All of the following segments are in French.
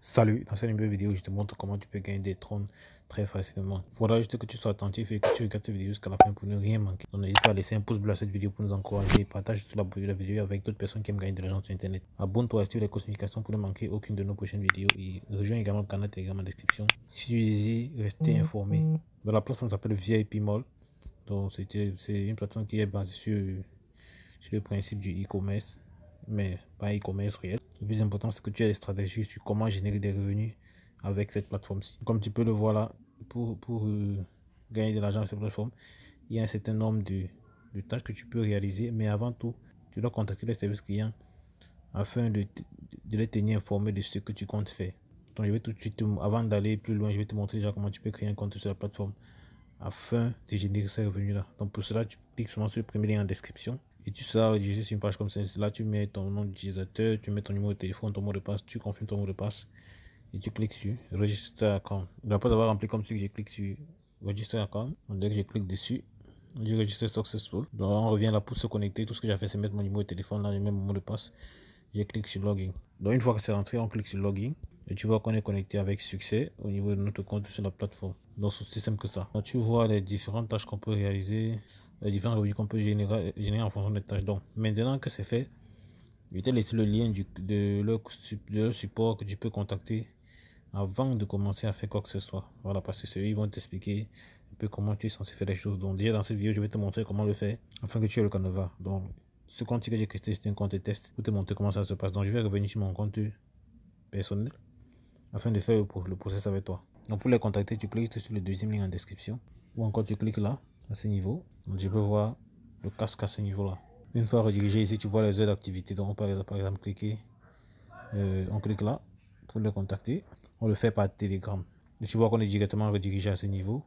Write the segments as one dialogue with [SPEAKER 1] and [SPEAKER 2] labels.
[SPEAKER 1] Salut, dans cette nouvelle vidéo, je te montre comment tu peux gagner des trônes très facilement. Il faudra juste que tu sois attentif et que tu regardes cette vidéo jusqu'à la fin pour ne rien manquer. Donc n'hésite pas à laisser un pouce bleu à cette vidéo pour nous encourager et partage la vidéo avec d'autres personnes qui aiment gagner de l'argent sur internet. Abonne-toi, active les notifications pour ne manquer aucune de nos prochaines vidéos et rejoins également le canal Telegram en description si tu désires rester informé. Dans la plateforme s'appelle VIP Mall. Donc c'est une plateforme qui est basée sur le principe du e-commerce, mais pas un e-commerce réel. Le plus important, c'est que tu aies des stratégies sur comment générer des revenus avec cette plateforme-ci. Comme tu peux le voir là, pour gagner de l'argent avec cette plateforme, il y a un certain nombre de tâches que tu peux réaliser, mais avant tout, tu dois contacter les services clients afin de les tenir informés de ce que tu comptes faire. Donc, je vais tout de suite, avant d'aller plus loin, je vais te montrer déjà comment tu peux créer un compte sur la plateforme afin de générer ces revenus-là. Donc, pour cela, tu cliques seulement sur le premier lien en description et tu seras redirigé sur une page comme celle-ci. Là, tu mets ton nom d'utilisateur, tu mets ton numéro de téléphone, ton mot de passe, tu confirmes ton mot de passe et tu cliques sur Register Account. Donc, après avoir rempli comme ça, je clique sur Register Account. Donc, dès que je clique dessus, je registre Successful. Donc, on revient là pour se connecter. Tout ce que j'ai fait, c'est mettre mon numéro de téléphone. Là, je mets mon mot de passe. Je clique sur Login. Donc, une fois que c'est rentré, on clique sur Login. Et tu vois qu'on est connecté avec succès au niveau de notre compte sur la plateforme. Donc c'est aussi simple que ça. Donc tu vois les différentes tâches qu'on peut réaliser, les différents revenus qu'on peut générer en fonction des tâches. Donc maintenant que c'est fait, je t'ai laissé le lien de leur support que tu peux contacter avant de commencer à faire quoi que ce soit. Voilà, parce que ceux ils vont t'expliquer un peu comment tu es censé faire les choses. Donc déjà dans cette vidéo, je vais te montrer comment le faire afin que tu aies le canevas. Donc ce compte que j'ai testé, c'est un compte test pour te montrer comment ça se passe. Donc je vais revenir sur mon compte personnel afin de faire le process avec toi. Donc pour les contacter, tu cliques sur le deuxième lien en description ou encore tu cliques là, à ce niveau. Donc je peux voir le casque à ce niveau-là. Une fois redirigé ici, tu vois les heures d'activité. Donc par exemple cliquer, on clique là pour les contacter. On le fait par Telegram. Et tu vois qu'on est directement redirigé à ce niveau,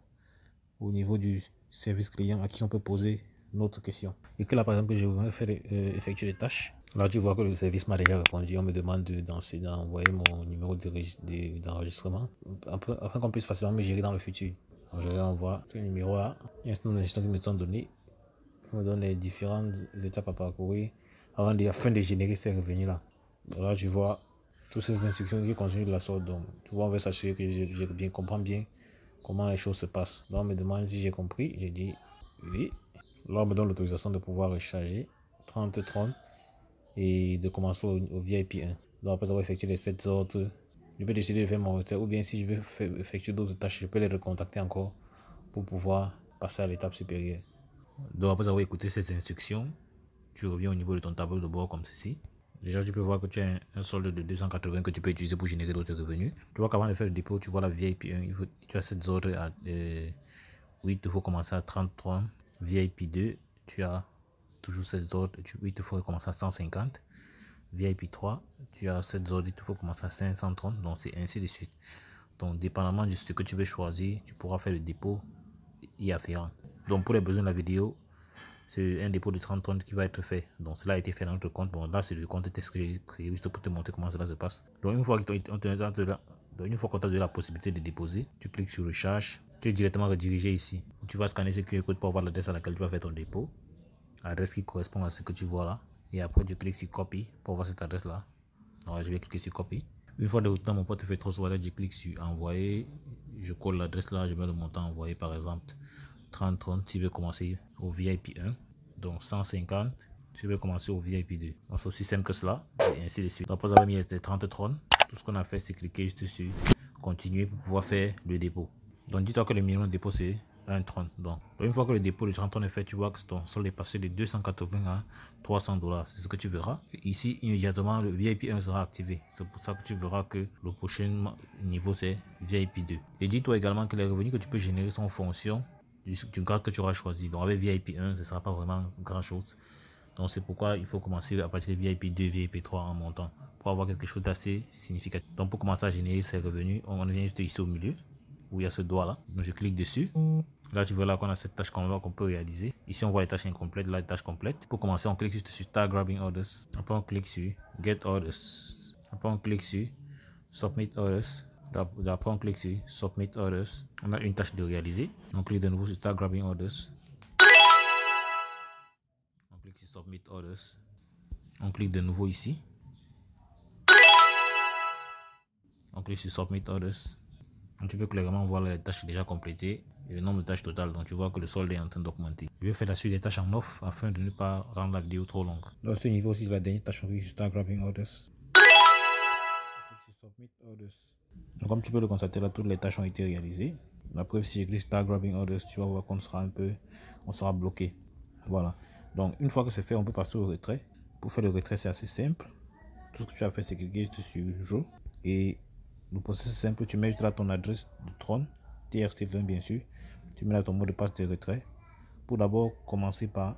[SPEAKER 1] au niveau du service client à qui on peut poser notre question. Et que là, par exemple, je voudrais faire effectuer des tâches. Là, tu vois que le service m'a déjà répondu. On me demande d'envoyer mon numéro d'enregistrement afin qu'on puisse facilement me gérer dans le futur. Donc, je vais envoyer ce numéro-là. Il y a un certain nombre de gestions qui me sont données. On me donne les différentes étapes à parcourir afin de générer ces revenus-là. Là, tu vois toutes ces instructions qui continuent de la sorte. Donc, tu vois, on va s'assurer que je comprends bien comment les choses se passent. Là, on me demande si j'ai compris. J'ai dit oui. Là, on me donne l'autorisation de pouvoir recharger 30 et de commencer au VIP 1. Donc, après avoir effectué les 7 autres, je peux décider de faire mon retrait ou bien si je veux effectuer d'autres tâches, je peux les recontacter encore pour pouvoir passer à l'étape supérieure. Donc, après avoir écouté ces instructions, tu reviens au niveau de ton tableau de bord comme ceci. Déjà, tu peux voir que tu as un solde de 280 que tu peux utiliser pour générer d'autres revenus. Tu vois qu'avant de faire le dépôt, tu vois la VIP 1, tu as 7 ordres à oui, il te faut commencer à 33. VIP 2, tu as toujours 7 ordres, il te faut commencer à 150. VIP 3, tu as 7 ordres, il te faut commencer à 530. Donc, c'est ainsi de suite. Donc, dépendamment de ce que tu veux choisir, tu pourras faire le dépôt y afférent. Donc, pour les besoins de la vidéo, c'est un dépôt de 30 qui va être fait. Donc, cela a été fait dans notre compte. Bon, là, c'est le compte test que j'ai créé juste pour te montrer comment cela se passe. Donc, une fois qu'on t'a donné la possibilité de déposer, tu cliques sur recharge. Tu es directement redirigé ici. Tu vas scanner ce QR code pour avoir l'adresse à laquelle tu vas faire ton dépôt. L'adresse qui correspond à ce que tu vois là. Et après, tu cliques sur copy pour voir cette adresse là. Alors, je vais cliquer sur copy. Une fois de retour dans mon portefeuille Trust Wallet, je clique sur envoyer. Je colle l'adresse là, je mets le montant envoyé par exemple 30 si je veux commencer au VIP 1. Donc 150 si je veux commencer au VIP 2. Donc c'est aussi simple que cela et ainsi de suite. Après avoir mis les 30 trônes, tout ce qu'on a fait c'est cliquer juste sur continuer pour pouvoir faire le dépôt. Donc dis-toi que le minimum de dépôt c'est 1 trône. Donc une fois que le dépôt de 30 trônes est fait, tu vois que ton solde est passé de 280 à 300 $. C'est ce que tu verras. Ici, immédiatement, le VIP 1 sera activé. C'est pour ça que tu verras que le prochain niveau c'est VIP 2. Et dis-toi également que les revenus que tu peux générer sont en fonction du grade que tu auras choisi. Donc avec VIP 1, ce ne sera pas vraiment grand chose. Donc c'est pourquoi il faut commencer à partir de VIP 2, VIP 3 en montant pour avoir quelque chose d'assez significatif. Donc pour commencer à générer ces revenus, on vient juste ici au milieu où il y a ce doigt là. Donc je clique dessus. Là tu vois là qu'on a cette tâche qu'on peut réaliser. Ici on voit les tâches incomplètes, là les tâches complètes. Pour commencer, on clique juste sur Start Grabbing Orders. Après on clique sur Get Orders. Après on clique sur Submit Orders. Après on clique sur Submit Orders. On a une tâche de réaliser. On clique de nouveau sur Start Grabbing Orders. On clique sur Submit Orders. On clique de nouveau ici. clique sur Submit Orders. Donc, tu peux clairement voir les tâches déjà complétées et le nombre de tâches totales. Donc, tu vois que le solde est en train d'augmenter. Je vais faire la suite des tâches en off afin de ne pas rendre la vidéo trop longue. Dans ce niveau aussi, la dernière tâche, on clique sur Start Grabbing Orders. Submit Orders. Donc, comme tu peux le constater là, toutes les tâches ont été réalisées. La preuve, si je clique Start Grabbing Orders, tu vas voir qu'on sera bloqué. Voilà. Donc, une fois que c'est fait, on peut passer au retrait. Pour faire le retrait, c'est assez simple. Tout ce que tu as fait, c'est cliquer sur Jour et le processus est simple. Tu mets juste là ton adresse de Tron, TRC20 bien sûr. Tu mets là ton mot de passe de retrait. Pour d'abord commencer par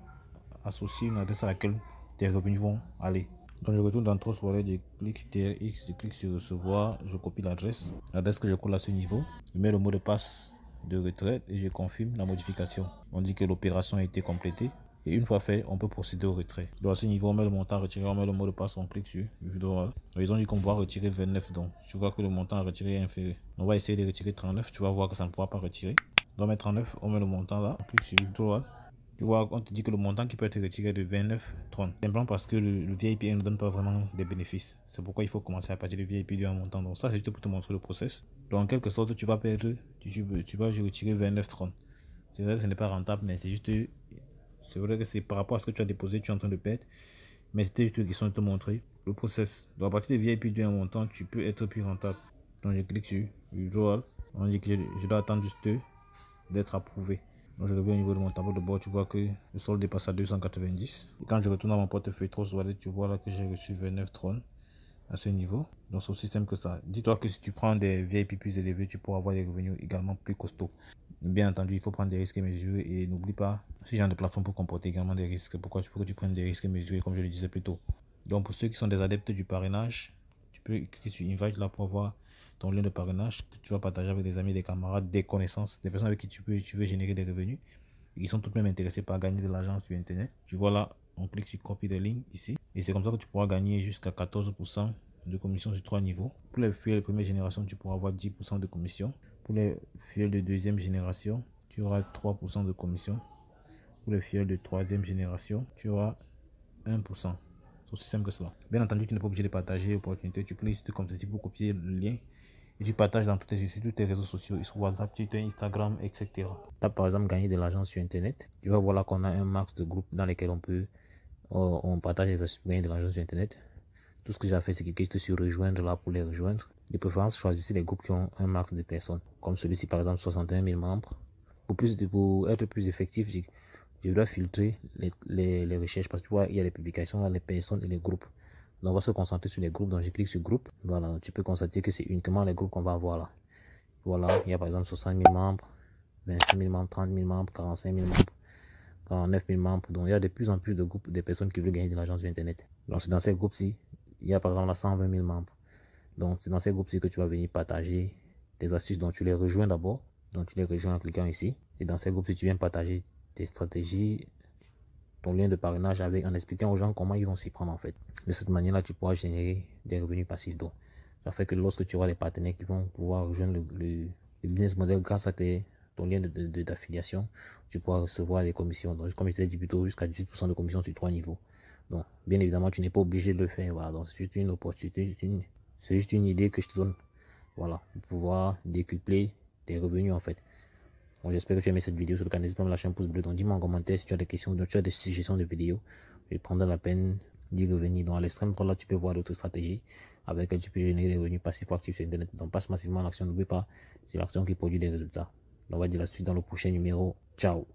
[SPEAKER 1] associer une adresse à laquelle tes revenus vont aller. Donc je retourne dans Trust Wallet, je clique sur TRX, je clique sur recevoir, je copie l'adresse que je colle à ce niveau. Je mets le mot de passe de retrait et je confirme la modification. On dit que l'opération a été complétée. Et une fois fait, on peut procéder au retrait. Donc à ce niveau, on met le montant à retirer, on met le mot de passe, on clique sur withdrawal. Ils ont dit qu'on va retirer 29, donc tu vois que le montant à retirer est inférieur. On va essayer de retirer 39, tu vas voir que ça ne pourra pas retirer. Donc on met 39, on met le montant là, on clique sur withdrawal. Tu vois, on te dit que le montant qui peut être retiré est de 29,30. Simplement parce que le VIP ne donne pas vraiment des bénéfices. C'est pourquoi il faut commencer à partir du VIP d'un montant. Donc ça, c'est juste pour te montrer le process. Donc en quelque sorte, tu vas perdre, tu vas retirer 29,30. C'est vrai que ce n'est pas rentable, mais c'est juste... C'est vrai que c'est par rapport à ce que tu as déposé, tu es en train de perdre. Mais c'était juste une question de te montrer le process. Donc à partir de VIP d'un montant, tu peux être plus rentable. Donc je clique sur withdrawal. On dit que je dois attendre juste d'être approuvé. Donc je reviens au niveau de mon tableau de bord, tu vois que le solde dépasse à 290. Et quand je retourne à mon portefeuille Trust Wallet, tu vois là que j'ai reçu 29 trônes à ce niveau. Donc c'est aussi simple que ça. Dis-toi que si tu prends des VIP plus élevés, tu pourras avoir des revenus également plus costauds. Bien entendu, il faut prendre des risques mesurés et n'oublie pas, ce genre de plateforme peut comporter également des risques. Pourquoi tu peux que tu prennes des risques mesurés, comme je le disais plus tôt. Donc pour ceux qui sont des adeptes du parrainage, tu peux cliquer sur Invite là pour avoir ton lien de parrainage que tu vas partager avec des amis, des camarades, des connaissances, des personnes avec qui tu veux générer des revenus et qui sont toutes même intéressées par gagner de l'argent sur Internet. Tu vois là, on clique sur Copy the link ici et c'est comme ça que tu pourras gagner jusqu'à 14% de commission sur 3 niveaux. Pour les fuels de première génération, tu pourras avoir 10% de commission. Pour les fuels de deuxième génération, tu auras 3% de commission. Pour les fuels de troisième génération, tu auras 1%. C'est aussi simple que cela. Bien entendu, tu n'es pas obligé de partager l'opportunité. Tu cliques comme ceci pour copier le lien et tu partages dans tous tes réseaux sociaux, sur WhatsApp, Twitter, Instagram, etc. Tu as par exemple gagné de l'argent sur Internet. Tu vas voir là qu'on a un max de groupes dans lesquels on partage les astuces pour gagner de l'argent sur Internet. Tout ce que j'ai fait, c'est cliquer sur rejoindre là pour les rejoindre. De préférence, choisissez les groupes qui ont un max de personnes. Comme celui-ci, par exemple, 61 000 membres. Pour être plus effectif, je dois filtrer les recherches parce que tu vois, il y a les publications, les personnes et les groupes. Donc, on va se concentrer sur les groupes. Donc, je clique sur groupe. Voilà, tu peux constater que c'est uniquement les groupes qu'on va avoir là. Voilà, il y a par exemple 60 000 membres, 26 000 membres, 30 000 membres, 45 000 membres, 49 000 membres. Donc, il y a de plus en plus de groupes de personnes qui veulent gagner de l'argent sur Internet. Donc, c'est dans ces groupes-ci. Il y a par exemple 120 000 membres. Donc, c'est dans ces groupes-ci que tu vas venir partager tes astuces. Donc, tu les rejoins d'abord. Donc, tu les rejoins en cliquant ici. Et dans ces groupes-ci, tu viens partager tes stratégies, ton lien de parrainage en expliquant aux gens comment ils vont s'y prendre en fait. De cette manière-là, tu pourras générer des revenus passifs. Donc, ça fait que lorsque tu auras des partenaires qui vont pouvoir rejoindre le business model grâce à ton lien d'affiliation, tu pourras recevoir des commissions. Donc, comme je te l'ai dit plus tôt, jusqu'à 18% de commission sur 3 niveaux. Donc, bien évidemment, tu n'es pas obligé de le faire. Voilà. Donc, c'est juste une opportunité, c'est juste une idée que je te donne. Voilà, pour pouvoir décupler tes revenus en fait. Bon, j'espère que tu as aimé cette vidéo. Sur le canal, n'hésite pas à me lâcher un pouce bleu. Donc, dis-moi en commentaire si tu as des questions, donc tu as des suggestions de vidéos. Je prendrai la peine d'y revenir. Donc, à l'extrême droite, là, tu peux voir d'autres stratégies avec lesquelles tu peux générer des revenus passifs ou actifs sur Internet. Donc, passe massivement à l'action. N'oublie pas, c'est l'action qui produit des résultats. On va dire la suite dans le prochain numéro. Ciao.